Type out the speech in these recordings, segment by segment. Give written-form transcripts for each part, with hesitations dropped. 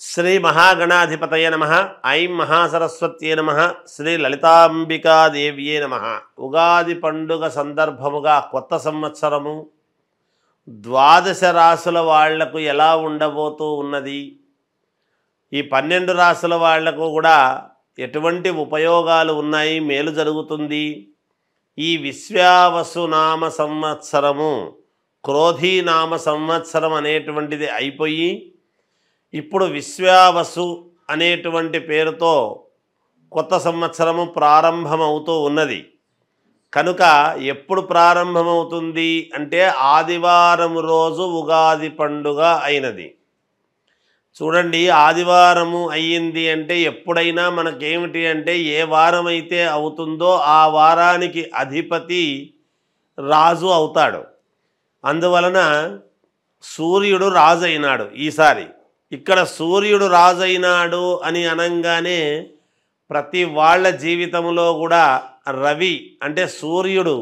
శ్రీ మహాగణాధిపతయ నమః. ఐం మహాసరస్వత్యే నమః. శ్రీ లలితాంబికాదేవ్యే నమః. ఉగాది పండుగ సందర్భముగా కొత్త సంవత్సరము ద్వాదశ రాశుల వాళ్లకు ఎలా ఉండబోతూ ఉన్నది, ఈ 12 రాశుల వాళ్లకు కూడా ఎటువంటి ఉపయోగాలు ఉన్నాయి, మేలు జరుగుతుంది. ఈ విశ్వావసు నామ సంవత్సరము క్రోధీనామ సంవత్సరం అనేటువంటిది అయిపోయి ఇప్పుడు విశ్వావసు అనేటువంటి పేరుతో కొత్త సంవత్సరము ప్రారంభమవుతూ ఉన్నది. కనుక ఎప్పుడు ప్రారంభమవుతుంది అంటే ఆదివారం రోజు ఉగాది పండుగ అయినది. చూడండి, ఆదివారము అయ్యింది అంటే ఎప్పుడైనా మనకేమిటి అంటే ఏ వారం అయితే అవుతుందో ఆ వారానికి అధిపతి రాజు అవుతాడు. అందువలన సూర్యుడు రాజు అయినాడు ఈసారి. ఇక్కడ సూర్యుడు రాజైనాడు అని అనంగానే ప్రతి వాళ్ళ జీవితంలో కూడా రవి అంటే సూర్యుడు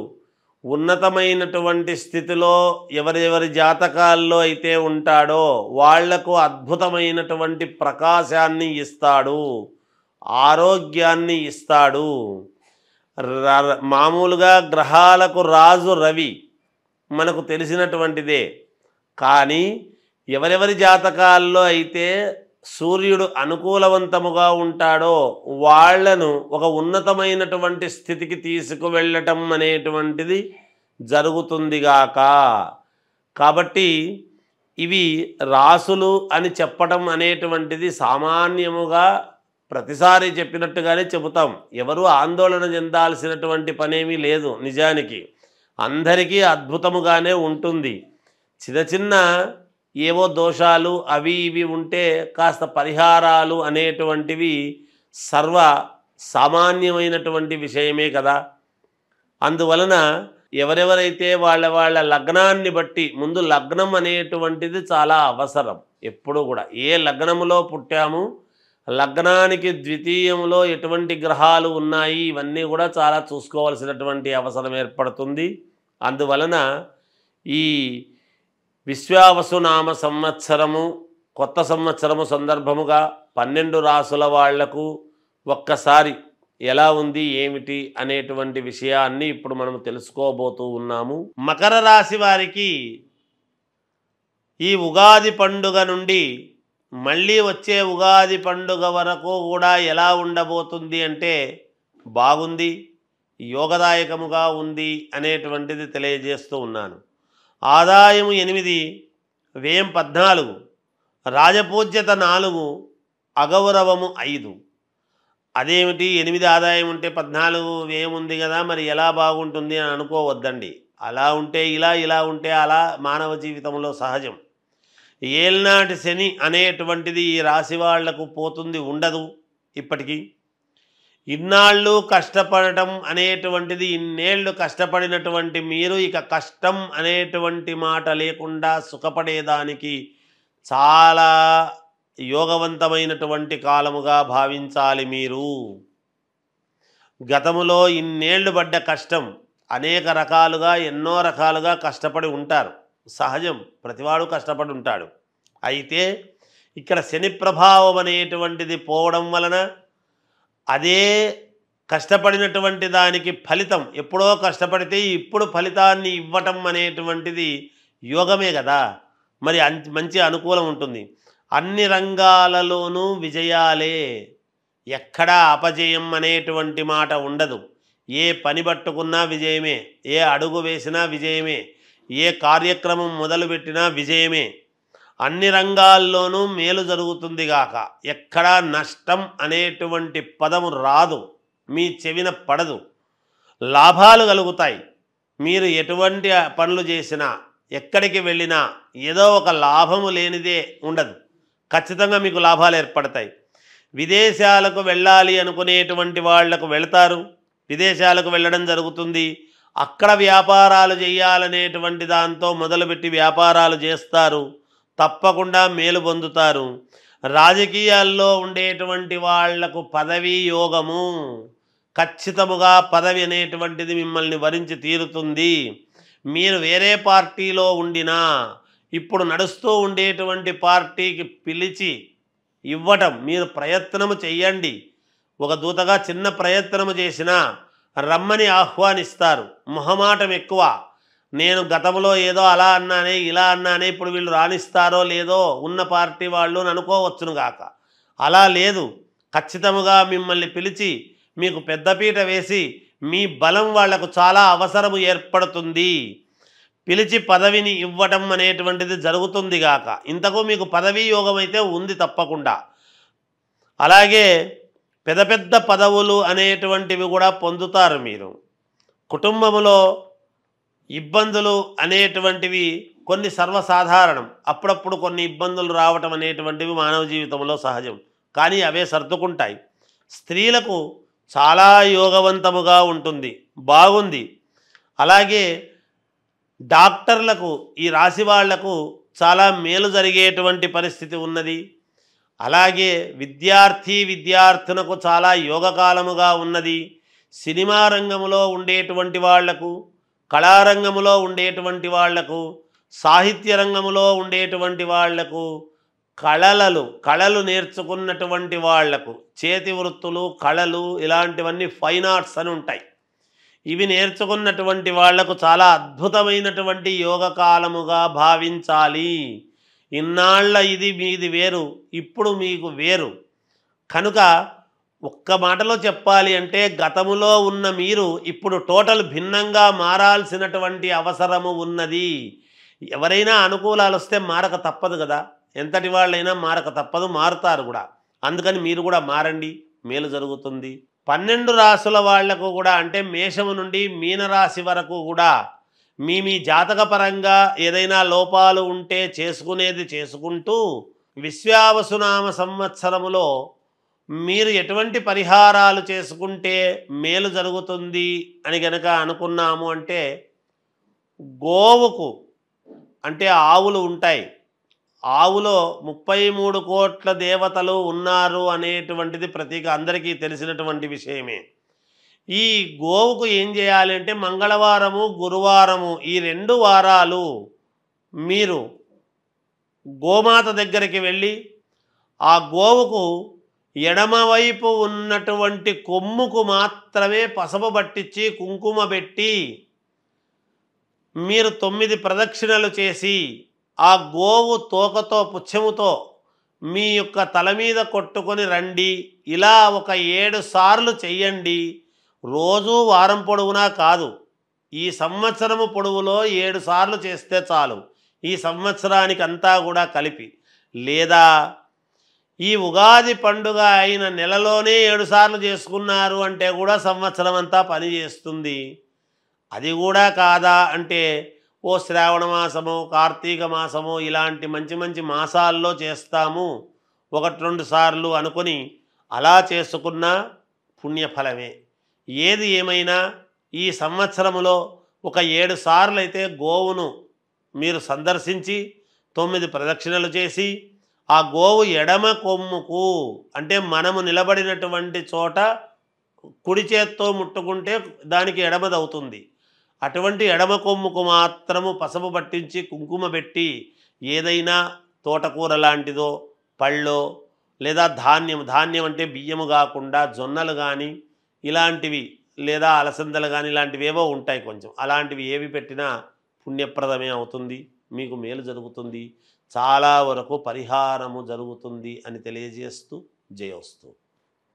ఉన్నతమైనటువంటి స్థితిలో ఎవరెవరి జాతకాల్లో అయితే ఉంటాడో వాళ్లకు అద్భుతమైనటువంటి ప్రకాశాన్ని ఇస్తాడు, ఆరోగ్యాన్ని ఇస్తాడు. మామూలుగా గ్రహాలకు రాజు రవి మనకు తెలిసినటువంటిదే. కానీ ఎవరెవరి జాతకాల్లో అయితే సూర్యుడు అనుకూలవంతముగా ఉంటాడో వాళ్లను ఒక ఉన్నతమైనటువంటి స్థితికి తీసుకువెళ్ళటం అనేటువంటిది జరుగుతుందిగాక. కాబట్టి ఇవి రాసులు అని చెప్పటం అనేటువంటిది సామాన్యముగా ప్రతిసారి చెప్పినట్టుగానే చెబుతాం. ఎవరు ఆందోళన చెందాల్సినటువంటి పనేమీ లేదు. నిజానికి అందరికీ అద్భుతముగానే ఉంటుంది. చిన్న చిన్న ఏవో దోషాలు అవి ఇవి ఉంటే కాస్త పరిహారాలు అనేటువంటివి సర్వ సామాన్యమైనటువంటి విషయమే కదా. అందువలన ఎవరెవరైతే వాళ్ళ లగ్నాన్ని బట్టి, ముందు లగ్నం అనేటువంటిది చాలా అవసరం. ఎప్పుడు కూడా ఏ లగ్నములో పుట్టాము, లగ్నానికి ద్వితీయంలో ఎటువంటి గ్రహాలు ఉన్నాయి, ఇవన్నీ కూడా చాలా చూసుకోవాల్సినటువంటి అవసరం ఏర్పడుతుంది. అందువలన ఈ విశ్వావసు నామ సంవత్సరము కొత్త సంవత్సరము సందర్భముగా 12 రాసుల వాళ్లకు ఒక్కసారి ఎలా ఉంది ఏమిటి అనేటువంటి విషయాన్ని ఇప్పుడు మనం తెలుసుకోబోతూ ఉన్నాము. మకర రాశి వారికి ఈ ఉగాది పండుగ నుండి మళ్ళీ వచ్చే ఉగాది పండుగ వరకు కూడా ఎలా ఉండబోతుంది అంటే బాగుంది, యోగదాయకముగా ఉంది అనేటువంటిది తెలియజేస్తూ ఉన్నాను. ఆదాయము 8, వ్యయం 14, రాజపూజ్యత 4, అగౌరవము 5. అదేమిటి 8 ఆదాయం ఉంటే 14 వ్యయం ఉంది కదా, మరి ఎలా బాగుంటుంది అని అనుకోవద్దండి. అలా ఉంటే ఇలా, ఇలా ఉంటే అలా మానవ జీవితంలో సహజం. ఏల్నాటి శని అనేటువంటిది ఈ రాశి వాళ్లకు పోతుంది, ఉండదు. ఇప్పటికీ ఇన్నాళ్ళు కష్టపడటం అనేటువంటిది, ఇన్నేళ్ళు కష్టపడినటువంటి మీరు ఇక కష్టం అనేటువంటి మాట లేకుండా సుఖపడేదానికి చాలా యోగవంతమైనటువంటి కాలముగా భావించాలి. మీరు గతములో ఇన్నేళ్ళు పడ్డ కష్టం అనేక రకాలుగా ఎన్నో రకాలుగా కష్టపడి ఉంటారు. సహజం, ప్రతివాడు కష్టపడి ఉంటాడు. అయితే ఇక్కడ శని ప్రభావం అనేటువంటిది పోవడం వలన అదే కష్టపడినటువంటి దానికి ఫలితం, ఎప్పుడో కష్టపడితే ఇప్పుడు ఫలితాన్ని ఇవ్వటం అనేటువంటిది యోగమే కదా. మరి మంచి అనుకూలం ఉంటుంది. అన్ని రంగాలలోనూ విజయాలే, ఎక్కడా అపజయం అనేటువంటి మాట ఉండదు. ఏ పని పట్టుకున్నా విజయమే, ఏ అడుగు వేసినా విజయమే, ఏ కార్యక్రమం మొదలుపెట్టినా విజయమే. అన్ని రంగాల్లోనూ మేలు జరుగుతుంది గాక. ఎక్కడా నష్టం అనేటువంటి పదము రాదు, మీ చెవిన పడదు. లాభాలు కలుగుతాయి. మీరు ఎటువంటి పనులు చేసినా, ఎక్కడికి వెళ్ళినా ఏదో ఒక లాభము లేనిదే ఉండదు. ఖచ్చితంగా మీకు లాభాలు ఏర్పడతాయి. విదేశాలకు వెళ్ళాలి అనుకునేటువంటి వాళ్లకు వెళతారు, విదేశాలకు వెళ్ళడం జరుగుతుంది. అక్కడ వ్యాపారాలు చేయాలనేటువంటి దాంతో మొదలుపెట్టి వ్యాపారాలు చేస్తారు, తప్పకుండా మేలు పొందుతారు. రాజకీయాల్లో ఉండేటువంటి వాళ్లకు పదవీ యోగము, ఖచ్చితముగా పదవి అనేటువంటిది మిమ్మల్ని వరించి తీరుతుంది. మీరు వేరే పార్టీలో ఉండినా ఇప్పుడు నడుస్తూ ఉండేటువంటి పార్టీకి పిలిచి ఇవ్వటం మీరు ప్రయత్నము చెయ్యండి. ఒక దూతగా చిన్న ప్రయత్నము చేసినా రమ్మని ఆహ్వానిస్తారు. మొహమాటం ఎక్కువ. నేను గతంలో ఏదో అలా అన్నానే ఇలా అన్నానే ఇప్పుడు వీళ్ళు రాణిస్తారో లేదో ఉన్న పార్టీ వాళ్ళు అని అనుకోవచ్చును గాక. అలా లేదు. ఖచ్చితముగా మిమ్మల్ని పిలిచి మీకు పెద్దపీట వేసి మీ బలం వాళ్లకు చాలా అవసరము ఏర్పడుతుంది. పిలిచి పదవిని ఇవ్వటం అనేటువంటిది జరుగుతుంది గాక. ఇంతకు మీకు పదవీ యోగం అయితే ఉంది తప్పకుండా. అలాగే పెద్ద పెద్ద పదవులు అనేటువంటివి కూడా పొందుతారు మీరు. కుటుంబములో ఇబ్బందులు అనేటువంటివి కొన్ని సర్వసాధారణం. అప్పుడప్పుడు కొన్ని ఇబ్బందులు రావటం అనేటువంటివి మానవ జీవితంలో సహజం. కానీ అవే సర్దుకుంటాయి. స్త్రీలకు చాలా యోగవంతముగా ఉంటుంది, బాగుంది. అలాగే డాక్టర్లకు ఈ రాశి వాళ్లకు చాలా మేలు జరిగేటువంటి పరిస్థితి ఉన్నది. అలాగే విద్యార్థులకు చాలా యోగకాలముగా ఉన్నది. సినిమా రంగంలో ఉండేటువంటి వాళ్లకు, కళారంగంలో ఉండేటువంటి వాళ్లకు, సాహిత్య రంగంలో ఉండేటువంటి వాళ్లకు, కళలు నేర్చుకున్నటువంటి వాళ్లకు, చేతి వృత్తులు, కళలు ఇలాంటివన్నీ ఫైన్ ఆర్ట్స్ అని ఉంటాయి. ఇవి నేర్చుకున్నటువంటి వాళ్లకు చాలా అద్భుతమైనటువంటి యోగకాలముగా భావించాలి. ఇన్నాళ్ళ ఇది మీది వేరు, ఇప్పుడు మీకు వేరు. కనుక ఒక్క మాటలో చెప్పాలి అంటే గతములో ఉన్న మీరు ఇప్పుడు టోటల్ భిన్నంగా మారాల్సినటువంటి అవసరము ఉన్నది. ఎవరైనా అనుకూలాలు వస్తే మారక తప్పదు కదా. ఎంతటి వాళ్ళైనా మారక తప్పదు, మారుతారు కూడా. అందుకని మీరు కూడా మారండి, మేలు జరుగుతుంది. 12 రాశుల వాళ్లకు కూడా అంటే మేషము నుండి మీనరాశి వరకు కూడా మీ జాతకపరంగా ఏదైనా లోపాలు ఉంటే చేసుకునేది చేసుకుంటూ విశ్వావసునామ సంవత్సరములో మీరు ఎటువంటి పరిహారాలు చేసుకుంటే మేలు జరుగుతుంది అని గనక అనుకున్నాము అంటే గోవుకు అంటే ఆవులు ఉంటాయి. ఆవులో 33 కోట్ల దేవతలు ఉన్నారు అనేటువంటిది ప్రతీక అందరికీ తెలిసినటువంటి విషయమే. ఈ గోవుకు ఏం చేయాలి అంటే మంగళవారము, గురువారము ఈ 2 వారాలు మీరు గోమాత దగ్గరికి వెళ్ళి ఆ గోవుకు ఎడమవైపు ఉన్నటువంటి కొమ్ముకు మాత్రమే పసుపు పట్టించి కుంకుమ పెట్టి మీరు 9 ప్రదక్షిణలు చేసి ఆ గోవు తోకతో పుచ్చముతో మీ యొక్క తల మీద కొట్టుకొని రండి. ఇలా ఒక 7 సార్లు చెయ్యండి. రోజు వారం పొడవునా కాదు, ఈ సంవత్సరము పొడవులో 7 సార్లు చేస్తే చాలు, ఈ సంవత్సరానికి అంతా కూడా కలిపి. లేదా ఈ ఉగాది పండుగ అయిన నెలలోనే 7 సార్లు చేసుకున్నారు అంటే కూడా సంవత్సరం అంతా పని చేస్తుంది. అది కూడా కాదా అంటే ఓ శ్రావణ మాసము, కార్తీక మాసము ఇలాంటి మంచి మంచి మాసాల్లో చేస్తాము 1-2 సార్లు అనుకొని అలా చేసుకున్న పుణ్యఫలమే. ఏది ఏమైనా ఈ సంవత్సరములో ఒక 7 సార్లు అయితే గోవును మీరు సందర్శించి 9 ప్రదక్షిణలు చేసి ఆ గోవు ఎడమ కొమ్ముకు అంటే మనము నిలబడినటువంటి చోట కుడి చేత్తో ముట్టుకుంటే దానికి ఎడమదవుతుంది. అటువంటి ఎడమ కొమ్ముకు మాత్రము పసుపు పట్టించి కుంకుమ పెట్టి ఏదైనా తోటకూర లాంటిదో, పళ్ళో లేదా ధాన్యం అంటే బియ్యము కాకుండా జొన్నలు కానీ ఇలాంటివి లేదా అలసందలు కానీ ఇలాంటివి ఏవో ఉంటాయి కొంచెం, అలాంటివి ఏవి పెట్టినా పుణ్యప్రదమే అవుతుంది, మీకు మేలు జరుగుతుంది, చాలా వరకు పరిహారము జరుగుతుంది అని తెలియజేస్తూ జయోస్తు.